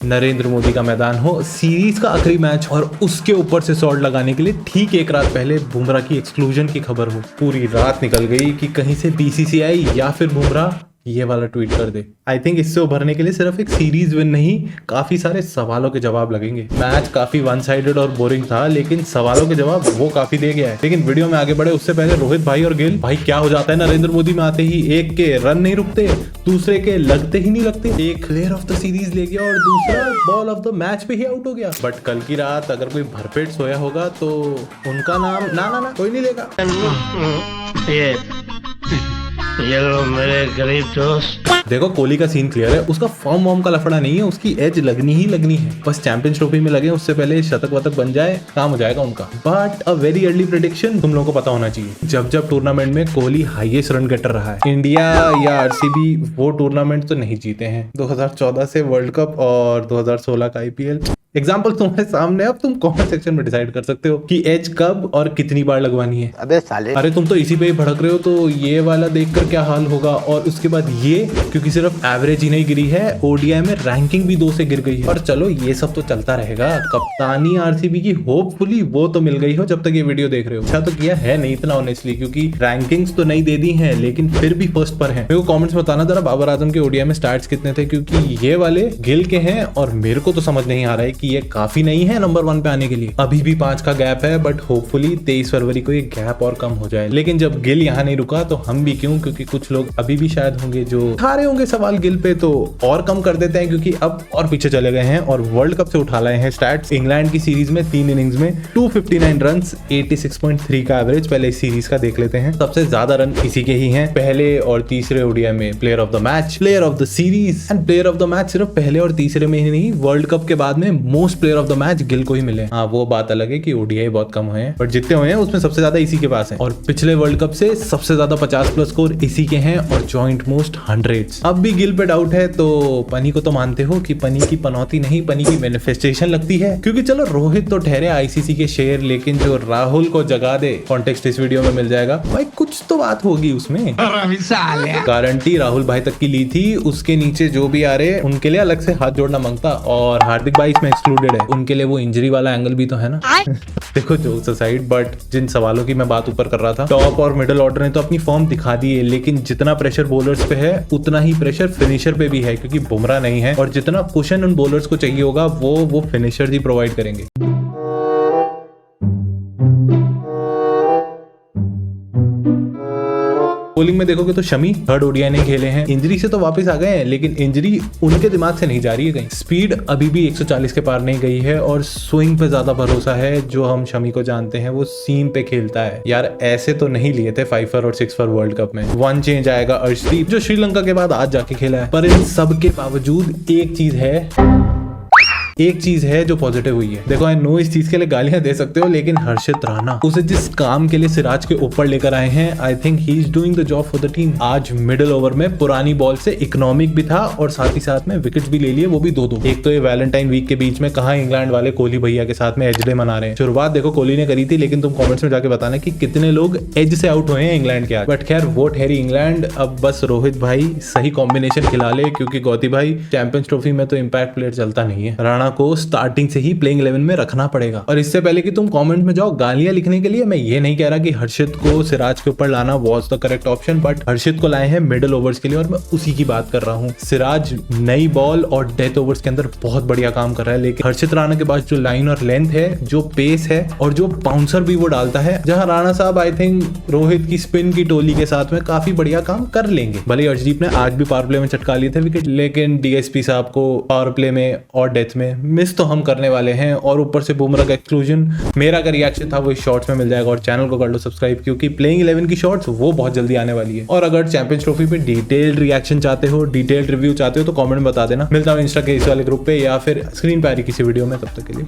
नरेंद्र मोदी का मैदान हो, सीरीज का आखिरी मैच और उसके ऊपर से शॉट लगाने के लिए ठीक एक रात पहले बुमराह की एक्सक्लूजन की खबर हो। पूरी रात निकल गई कि कहीं से बीसीसीआई या फिर बुमराह ये वाला ट्वीट कर दे। आई थिंक इससे उभरने के लिए सिर्फ एक सीरीज विन नहीं, काफी सारे सवालों के जवाब लगेंगे। मैच काफी वन साइडेड और बोरिंग था, लेकिन सवालों के जवाब वो काफी दे गया है। लेकिन वीडियो में आगे बढ़े उससे पहले रोहित भाई और गिल भाई क्या हो जाता है नरेंद्र मोदी में आते ही, एक के रन नहीं रुकते, दूसरे के लगते ही नहीं लगते। एक प्लेयर ऑफ द सीरीज ले गया और दूसरा बॉल ऑफ द मैच पे ही आउट हो गया। बट कल की रात अगर कोई भरपेट सोया होगा तो उनका नाम ना कोई नहीं लेगा। ये लो मेरे गरीब दोस्त। देखो कोहली का सीन क्लियर है, उसका फॉर्म वॉर्म का लफड़ा नहीं है, उसकी एज लगनी ही लगनी है। बस चैंपियंस ट्रॉफी में लगे, उससे पहले शतक वतक बन जाए, काम हो जाएगा उनका। But a very early prediction तुम लोगों को पता होना चाहिए, जब टूर्नामेंट में कोहली हाईएस्ट रन गेटर रहा है, इंडिया या आरसीबी वो टूर्नामेंट तो नहीं जीते हैं। 2014 से वर्ल्ड कप और 2016 का आईपीएल। एग्जाम्पल तुम्हारे सामने, अब तुम कमेंट सेक्शन में डिसाइड कर सकते हो कि एज कब और कितनी बार लगवानी है। अबे साले, अरे तुम तो इसी पे ही भड़क रहे हो, तो ये वाला देखकर क्या हाल होगा। और उसके बाद ये, क्योंकि सिर्फ एवरेज ही नहीं गिरी है, ओडीआई में रैंकिंग भी 2 से गिर गई है। और चलो ये सब तो चलता रहेगा, कप्तानी आरसीबी की होपफुली वो तो मिल गई हो जब तक ये वीडियो देख रहे हो। अच्छा तो किया है नहीं इतना ऑनेस्टली, क्योंकि रैंकिंग्स तो नहीं दे दी है, लेकिन फिर भी फर्स्ट पर है। मेरे को कमेंट्स में बताना जरा बाबर आजम के ओडीआई में स्टार्ट्स कितने थे, क्योंकि ये वाले गिल के हैं और मेरे को तो समझ नहीं आ रहा है कि ये काफी नहीं है नंबर 1 पे आने के लिए। अभी भी 5 का गैप है, बट होपफुली 23 फरवरी को ये गैप और कम हो जाए। लेकिन जब गिल यहाँ नहीं रुका तो हम भी क्यों, क्योंकि कुछ लोग अभी भी शायद होंगे जो उठा रहे होंगे सवाल गिल पे, तो और कम कर देते हैं, क्योंकि अब और पीछे चले गए हैं और वर्ल्ड कप से उठा लाए हैं स्टैट्स। इंग्लैंड की सीरीज में 3 इनिंग्स में 259 रन, 86.3 का एवरेज। पहले इस सीरीज का देख लेते हैं। सबसे ज्यादा रन इसी के ही हैं, पहले और तीसरे ओडीआई में player of the match, player of the series and player of the match सिर्फ पहले और तीसरे में ही नहीं, वर्ल्ड कप के बाद में most player of the match Gill को ही मिले। हाँ वो बात अलग है कि ओडीआई बहुत कम हुए हैं, बट जितने हुए हैं उसमें सबसे ज्यादा इसी के पास है। और पिछले वर्ल्ड कप से सबसे ज्यादा 50+ स्कोर इसी के हैं और जॉइंट मोस्ट 100। अब भी गिल पे डाउट है, तो पनी को तो मानते हो कि पनी की पनौती नहीं, पनी की मैनिफेस्टेशन लगती है। क्योंकि चलो रोहित तो ठहरे आईसीसी के शेर, लेकिन जो राहुल को जगा दे, कॉन्टेक्स्ट इस वीडियो में मिल जाएगा भाई, कुछ तो बात होगी उसमें। गारंटी राहुल भाई तक की ली थी, उसके नीचे जो भी आ रहे उनके लिए अलग से हाथ जोड़ना मांगता। और हार्दिक भाई इसमें एक्सक्लूडेड है, उनके लिए वो इंजरी वाला एंगल भी तो है ना। देखो जोक्स असाइड, बट जिन सवालों की मैं बात ऊपर कर रहा था, टॉप और मिडिल ऑर्डर ने तो अपनी फॉर्म दिखा दी है, लेकिन जितना प्रेशर बॉलर्स पे है उतना ही प्रेशर फिनिशर पे भी है, क्योंकि बुमराह नहीं है। और जितना कुशन उन बॉलर्स को चाहिए होगा वो फिनिशर ही प्रोवाइड करेंगे। बॉलिंग में देखोगे तो शमी थर्ड ओडीआई नहीं खेले हैं, इंजरी से तो वापस आ गए हैं, लेकिन इंजरी उनके दिमाग से नहीं जा रही है कहीं। स्पीड अभी भी 140 के पार नहीं गई है और स्विंग पे ज्यादा भरोसा है। जो हम शमी को जानते हैं वो सीम पे खेलता है। यार ऐसे तो नहीं लिए थे 5 और 6 वर्ल्ड कप में। 1 चेंज आएगा अर्शदीप, जो श्रीलंका के बाद आज जाके खेला है। पर इन सब के बावजूद एक चीज है जो पॉजिटिव हुई है। देखो आई नो इस चीज के लिए गालियां दे सकते हो, लेकिन हर्षित राणा, उसे जिस काम के लिए सिराज के ऊपर लेकर आए हैं, I think he is doing the job for the team. आज मिडिल ओवर में पुरानी बॉल से इकोनॉमिक भी था और साथ ही साथ में विकेट्स भी ले लिए, वो भी 2-2। एक तो ये वैलेंटाइन वीक के बीच में कहा इंग्लैंड वाले कोहली भैया के साथ में एज डे मना रहे हैं। शुरुआत देखो कोहली ने करी थी, लेकिन तुम कॉमेंट्स में जाके बताना कि कितने लोग एज से आउट हुए हैं इंग्लैंड के। बट खैर वो ठहरी इंग्लैंड। अब बस रोहित भाई सही कॉम्बिनेशन खिला ले, क्योंकि गौती भाई चैंपियंस ट्रॉफी में तो इम्पैक्ट प्लेयर चलता नहीं है। राणा को स्टार्टिंग से ही प्लेइंग 11 में रखना पड़ेगा। और इससे पहले कि तुम कमेंट में जाओ गालियां लिखने के लिए, मैं ये नहीं कह रहा कि हर्षित को सिराज के ऊपर लाना was the correct option, but Harshit को लाए हैं मिडिल ओवर्स के लिए और मैं उसी की बात कर रहा हूँ। सिराज नई बॉल और डेथ ओवर्स के अंदर बहुत बढ़िया काम कर रहा है, लेकिन हर्षित राणा के पास जो लाइन और लेंथ है, जो पेस है और जो बाउंसर भी वो डालता है, जहां राणा साहब आई थिंक रोहित की स्पिन की टोली के साथ में काफी बढ़िया काम कर लेंगे। भले अर्शदीप ने आज भी पावर प्ले में चटका लिए थे विकेट, लेकिन डीएसपी साहब को पावर प्ले में और डेथ में मिस तो हम करने वाले हैं। और ऊपर से बुमराह का एक्सक्लूजन, मेरा का रिएक्शन था वो इस शॉर्ट्स में मिल जाएगा। और चैनल को कर लो सब्सक्राइब, क्योंकि प्लेइंग 11 की शॉर्ट्स वो बहुत जल्दी आने वाली है। और अगर चैंपियंस ट्रॉफी पे डिटेल्ड रिएक्शन चाहते हो, डिटेल्ड रिव्यू चाहते हो, तो कमेंट में बता देना। मिलता हूं इंस्टा के इस वाले ग्रुप पे या फिर स्क्रीन पे आ रही किसी वीडियो में। तब तक के लिए